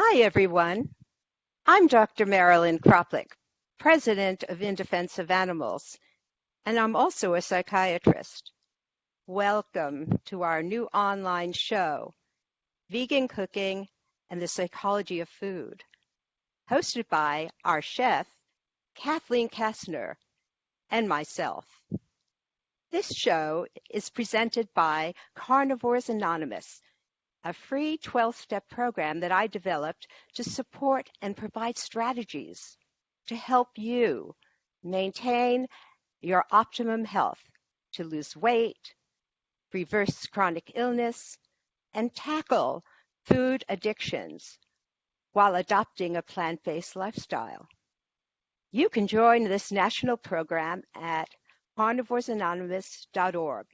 Hi, everyone. I'm Dr. Marilyn Kroplick, President of In Defense of Animals, and I'm also a psychiatrist. Welcome to our new online show, Vegan Cooking and the Psychology of Food, hosted by our chef, Kathleen Kastner, and myself. This show is presented by Carnivores Anonymous, a free 12-step program that I developed to support and provide strategies to help you maintain your optimum health, to lose weight, reverse chronic illness, and tackle food addictions while adopting a plant-based lifestyle. You can join this national program at carnivoresanonymous.org.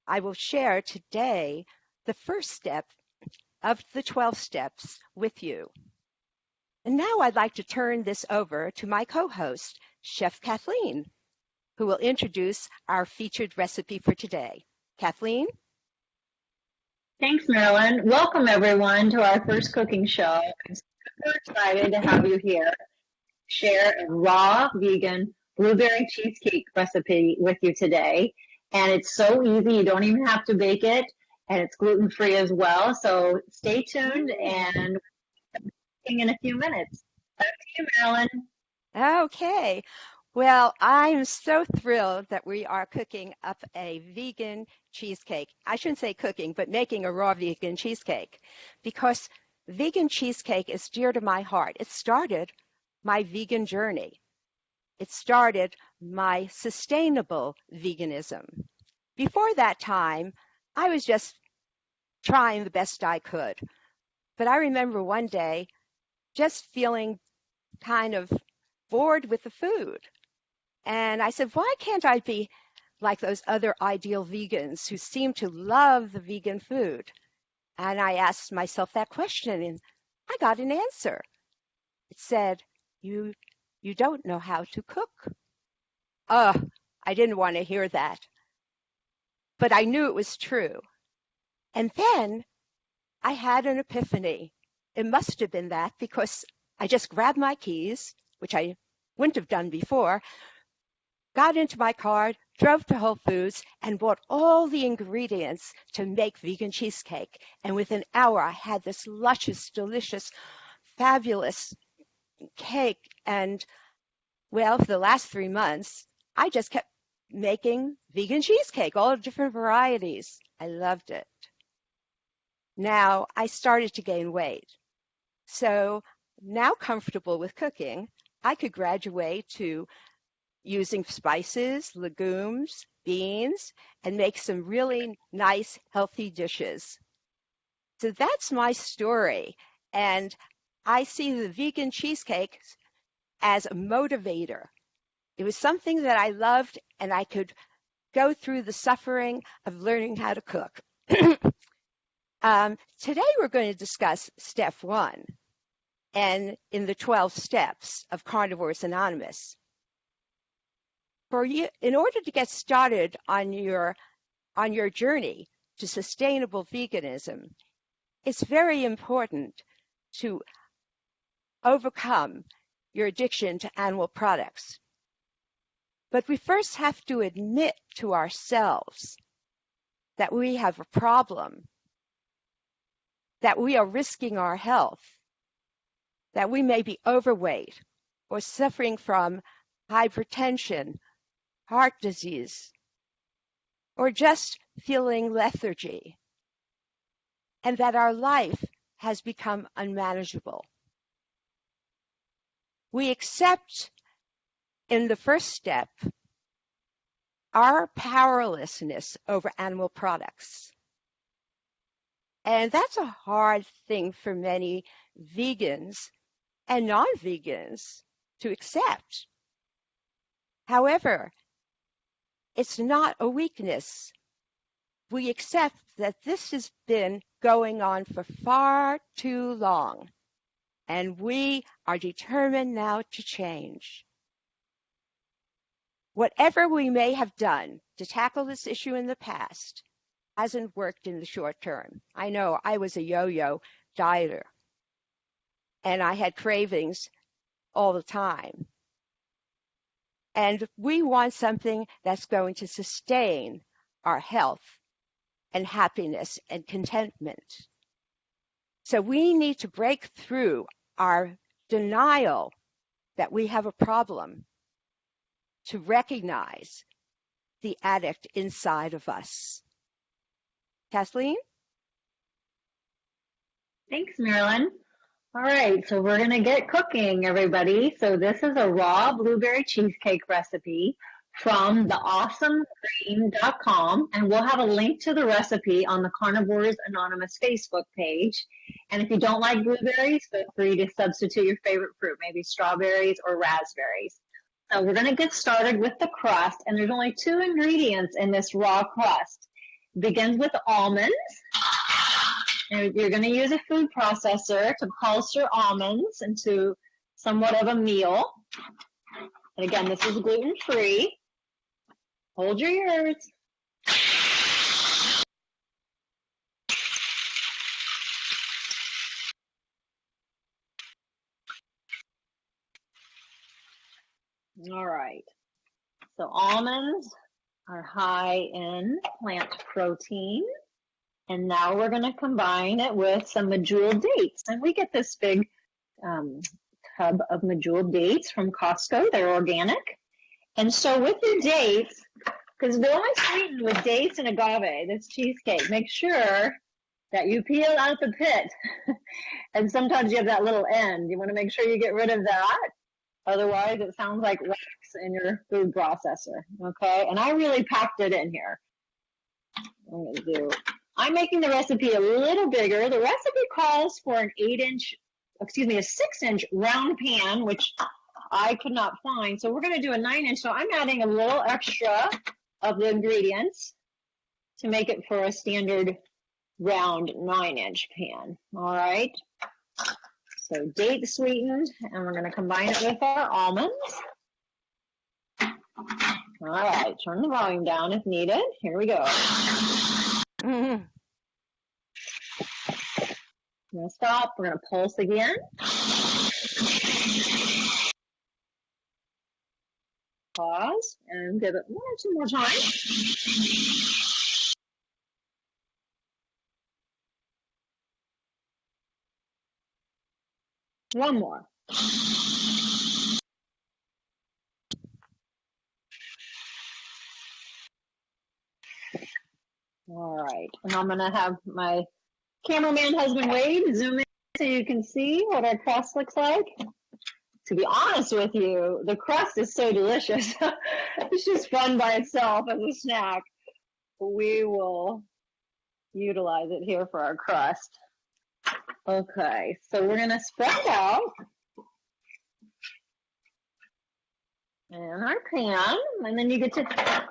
I will share today the first step of the 12 steps with you. And now I'd like to turn this over to my co-host, Chef Kathleen, who will introduce our featured recipe for today. Kathleen? Thanks, Marilyn. Welcome, everyone, to our first cooking show. I'm super excited to have you here, share a raw vegan blueberry cheesecake recipe with you today. And it's so easy, you don't even have to bake it. And it's gluten-free as well. So stay tuned and in a few minutes. Back to you, Marilyn. Okay. Well, I'm so thrilled that we are cooking up a vegan cheesecake. I shouldn't say cooking, but making a raw vegan cheesecake, because vegan cheesecake is dear to my heart. It started my vegan journey. It started my sustainable veganism. Before that time, I was just trying the best I could. But I remember one day just feeling kind of bored with the food. And I said, why can't I be like those other ideal vegans who seem to love the vegan food? And I asked myself that question, and I got an answer. It said, you don't know how to cook. I didn't want to hear that. But I knew it was true. And then I had an epiphany. It must have been that, because I just grabbed my keys, which I wouldn't have done before, got into my car, drove to Whole Foods, and bought all the ingredients to make vegan cheesecake. And within an hour, I had this luscious, delicious, fabulous cake. And, well, for the last 3 months, I just kept making vegan cheesecake, all different varieties. I loved it. Now, I started to gain weight. So now comfortable with cooking, I could graduate to using spices, legumes, beans, and make some really nice, healthy dishes. So that's my story. And I see the vegan cheesecake as a motivator. It was something that I loved, and I could go through the suffering of learning how to cook. Today we're going to discuss step 1 and in the 12 steps of Carnivores Anonymous. In order to get started on your journey to sustainable veganism, it's very important to overcome your addiction to animal products. But we first have to admit to ourselves that we have a problem, that we are risking our health, that we may be overweight or suffering from hypertension, heart disease, or just feeling lethargy, and that our life has become unmanageable. We accept in the first step our powerlessness over animal products. And that's a hard thing for many vegans and non-vegans to accept. However, it's not a weakness. We accept that this has been going on for far too long, and we are determined now to change. Whatever we may have done to tackle this issue in the past hasn't worked in the short term. I know I was a yo-yo dieter. and I had cravings all the time. And we want something that's going to sustain our health and happiness and contentment. So we need to break through our denial that we have a problem to recognize the addict inside of us. Kathleen? Thanks, Marilyn. All right, so we're going to get cooking, everybody. So this is a raw blueberry cheesecake recipe from theawesomegreen.com, and we'll have a link to the recipe on the Carnivores Anonymous Facebook page. And if you don't like blueberries, feel free to substitute your favorite fruit, maybe strawberries or raspberries. So we're going to get started with the crust, and there's only 2 ingredients in this raw crust. It begins with almonds. And you're going to use a food processor to pulse your almonds into somewhat of a meal. And again, this is gluten-free. Hold your ears. All right. So almonds are high in plant protein. And now we're going to combine it with some medjool dates. And we get this big tub of medjool dates from Costco. They're organic. And so with your dates, because they're only sweetened with dates and agave, this cheesecake, make sure that you peel out the pit. And sometimes you have that little end. You want to make sure you get rid of that. Otherwise, it sounds like wax in your food processor. Okay? And I really packed it in here. I'm making the recipe a little bigger. The recipe calls for a 6-inch round pan, which I could not find. So we're going to do a 9-inch. So I'm adding a little extra of the ingredients to make it for a standard round 9-inch pan. All right. So date sweetened, and we're going to combine it with our almonds. All right. Turn the volume down if needed. Here we go. Mm-hmm. We're going to stop. We're going to pulse again. Pause and give it 1 or 2 more times. One more. All right, and I'm going to have my cameraman husband Wade zoom in so you can see what our crust looks like. To be honest with you, the crust is so delicious. It's just fun by itself as a snack. We will utilize it here for our crust. Okay, so we're going to spread out in our pan, and then you get to get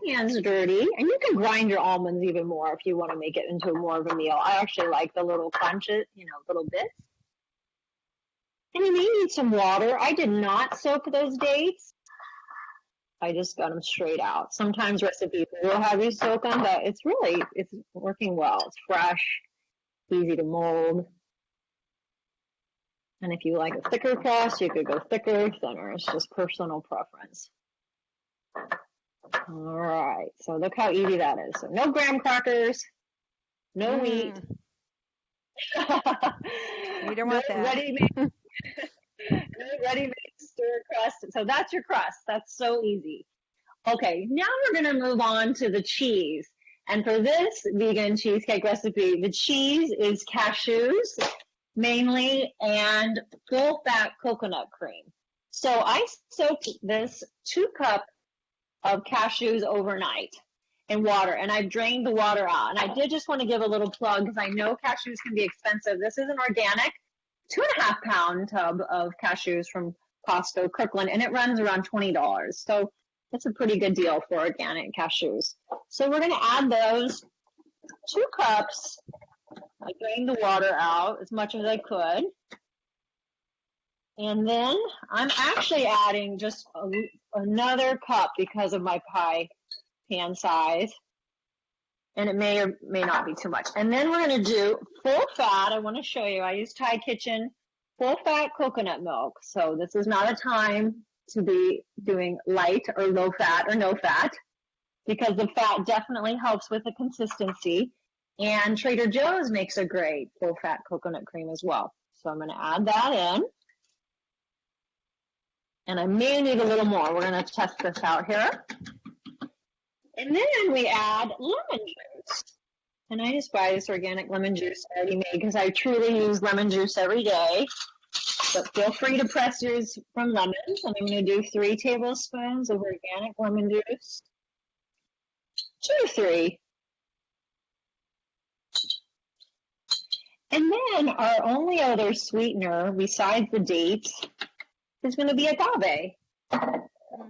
your hands dirty, and you can grind your almonds even more if you want to make it into more of a meal. I actually like the little crunches, little bits. And you may need some water. I did not soak those dates. I just got them straight out. Sometimes recipes will have you soak them, but it's working well. It's fresh, easy to mold. And if you like a thicker crust, you could go thicker, thinner. It's just personal preference. All right, so look how easy that is. So no graham crackers, no wheat. We don't want that. Ready-made stir crust. So that's your crust. That's so easy. Okay, now we're going to move on to the cheese. And for this vegan cheesecake recipe, the cheese is cashews mainly and full-fat coconut cream. So I soaked this 2 cups of cashews overnight in water, and I drained the water out. And I did just want to give a little plug because I know cashews can be expensive. This is an organic 2.5 pound tub of cashews from Costco, Kirkland, and it runs around $20. So that's a pretty good deal for organic cashews. So we're going to add those 2 cups. I drained the water out as much as I could. And then I'm actually adding just another cup because of my pie pan size. And it may or may not be too much. And then we're going to do full fat. I want to show you. I use Thai Kitchen full-fat coconut milk. So this is not a time to be doing light or low fat or no fat, because the fat definitely helps with the consistency. And Trader Joe's makes a great full-fat coconut cream as well. So I'm going to add that in. And I may need a little more. We're going to test this out here. And then we add lemon juice. And I just buy this organic lemon juice already made because I truly use lemon juice every day. But feel free to press yours from lemons. And I'm going to do 3 tablespoons of organic lemon juice. 2 to 3. And then our only other sweetener besides the dates is going to be agave.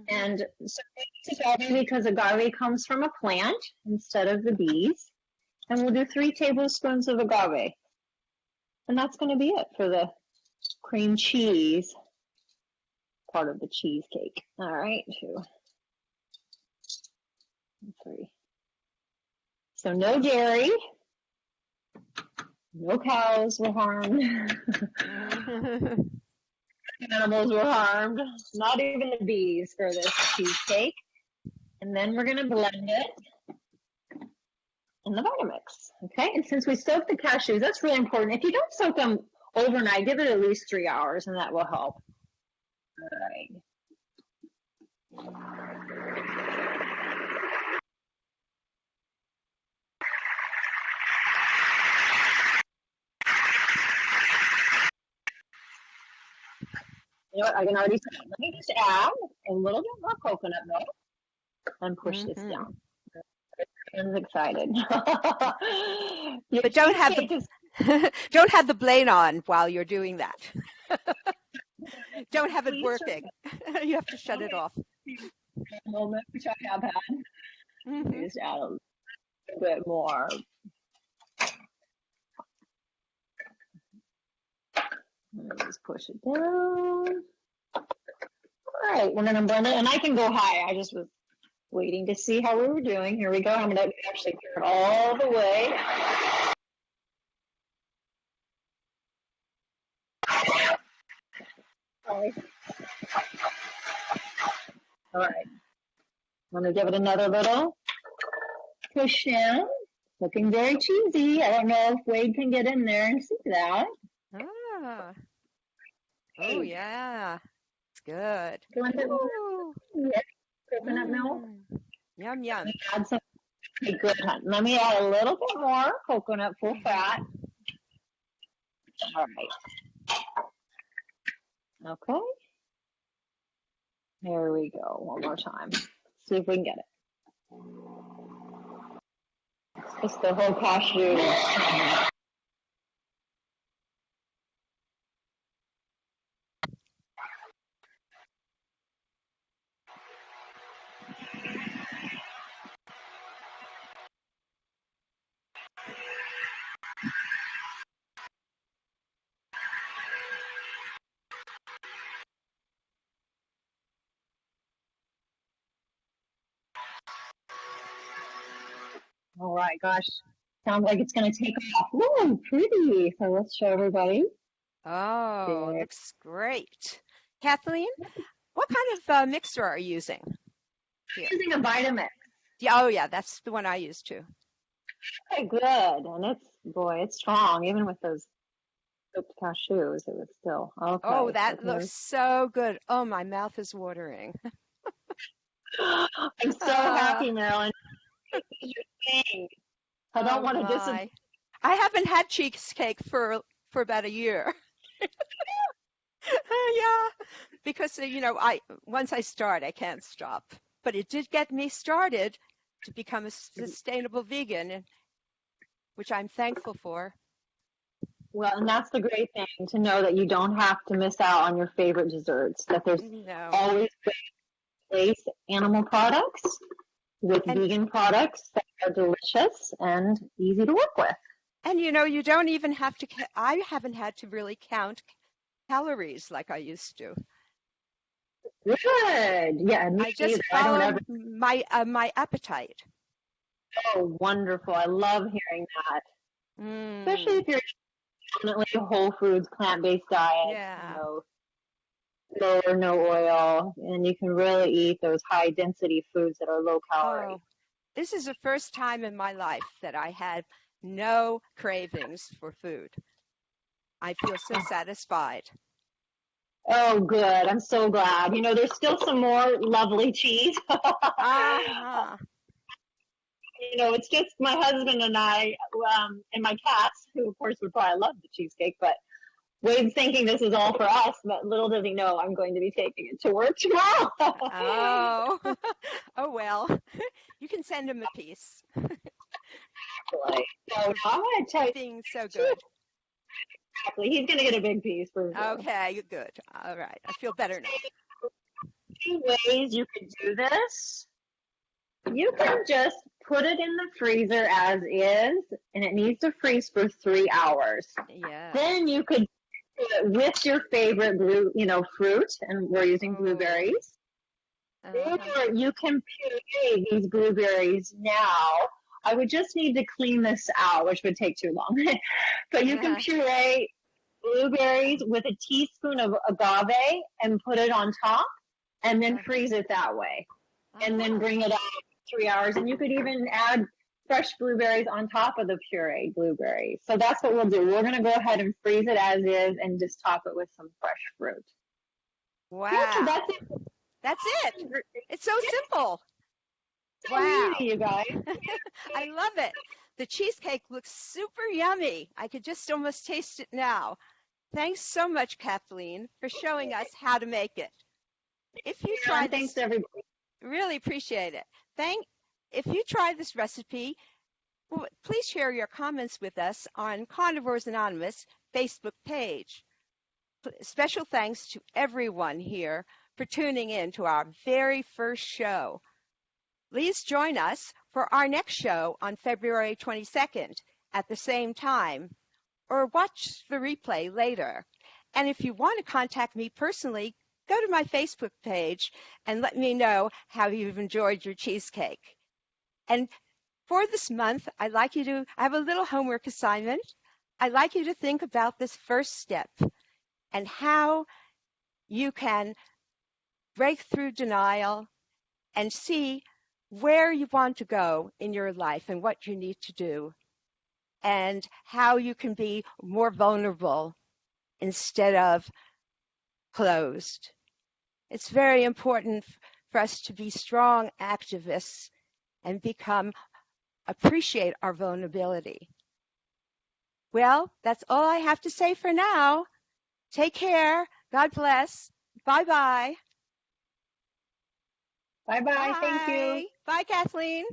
And so it's agave because agave comes from a plant instead of the bees. And we'll do 3 tablespoons of agave. And that's going to be it for the cream cheese part of the cheesecake. All right, 2, 3. So no dairy. No cows were harmed. Animals were harmed. Not even the bees for this cheesecake. And then we're going to blend it in the Vitamix. Okay, and since we soaked the cashews, that's really important. If you don't soak them overnight, give it at least 3 hours, and that will help. All right. You know what, I can already tell. Let me just add a little bit more coconut milk and push this down. I'm excited. But don't have the blade on while you're doing that. Don't have it working. You have to shut it off. A moment, which I have had. Just add a little bit more. Let me just push it down. All right, we're going to blend it, and I can go high. I just was waiting to see how we were doing. Here we go. I'm going to actually pour it all the way. Sorry. All right. I'm going to give it another little push down. Looking very cheesy. I don't know if Wade can get in there and see that. Ah. Oh, yeah. It's good. Blend it more. Yes. Coconut milk. Yum, yum. Add some. Okay, good. Let me add a little bit more coconut, full fat. All right. Okay. There we go. One more time. See if we can get it. It's just the whole cashew. All right, gosh, sounds like it's going to take off. Ooh, pretty. So let's show everybody. Oh, there. Looks great. Kathleen, what kind of mixer are you using? I'm using a Vitamix. Yeah, oh, yeah, that's the one I use too. Okay, good. And it's strong. Even with those soaked cashews, it was still okay. Oh, that looks so good. Oh, my mouth is watering. I'm so happy, Marilyn. I don't want to disappoint. I haven't had cheesecake for about a year. Yeah, because once I start, I can't stop. But it did get me started to become a sustainable vegan, which I'm thankful for. Well, and that's the great thing, to know that you don't have to miss out on your favorite desserts, that there's always place animal products with vegan products that are delicious and easy to work with. And you don't even have to, I haven't had to really count calories like I used to. Good. Yeah, I just follow my appetite. Oh, wonderful. I love hearing that. Especially if you're Definitely whole foods, plant-based diet, Yeah. low or no oil, and you can really eat those high density foods that are low calorie. Oh, this is the first time in my life that I had no cravings for food. I feel so satisfied. Oh, good. I'm so glad. There's still some more lovely cheese. Uh-huh. It's just my husband and I, and my cats, who of course would probably love the cheesecake, but Wade's thinking this is all for us, but little does he know I'm going to be taking it to work tomorrow. Oh, oh well, you can send him a piece So I'm going to tell for you being so good. exactly. He's going to get a big piece for sure. Okay, good. All right, I feel better now. 2 ways you could do this. You can just put it in the freezer as is, and it needs to freeze for 3 hours. Yeah. Then you could put it with your favorite fruit, and we're using blueberries. Or you can puree these blueberries now. I would just need to clean this out, which would take too long. But you can puree blueberries with a teaspoon of agave and put it on top, and then freeze it that way. And then bring it out 3 hours. And you could even add fresh blueberries on top of the pureed blueberries. So that's what we'll do. We're going to go ahead and freeze it as is and just top it with some fresh fruit. Wow. Yeah, that's it. That's it. It's so simple. So Wow. easy, you guys. I love it. The cheesecake looks super yummy. I could just almost taste it now. Thanks so much, Kathleen, for showing us how to make it. If you try this, thanks everybody. Really appreciate it. If you try this recipe, please share your comments with us on Carnivores Anonymous Facebook page. Special thanks to everyone here for tuning in to our very first show. Please join us for our next show on February 22nd at the same time, or watch the replay later. And if you want to contact me personally, go to my Facebook page and let me know how you've enjoyed your cheesecake. And for this month, I have a little homework assignment. I'd like you to think about this first step and how you can break through denial and see where you want to go in your life and what you need to do, and how you can be more vulnerable instead of closed. It's very important for us to be strong activists and appreciate our vulnerability. Well, that's all I have to say for now. Take care. God bless. Bye-bye. Bye-bye. Thank you. Bye, Kathleen.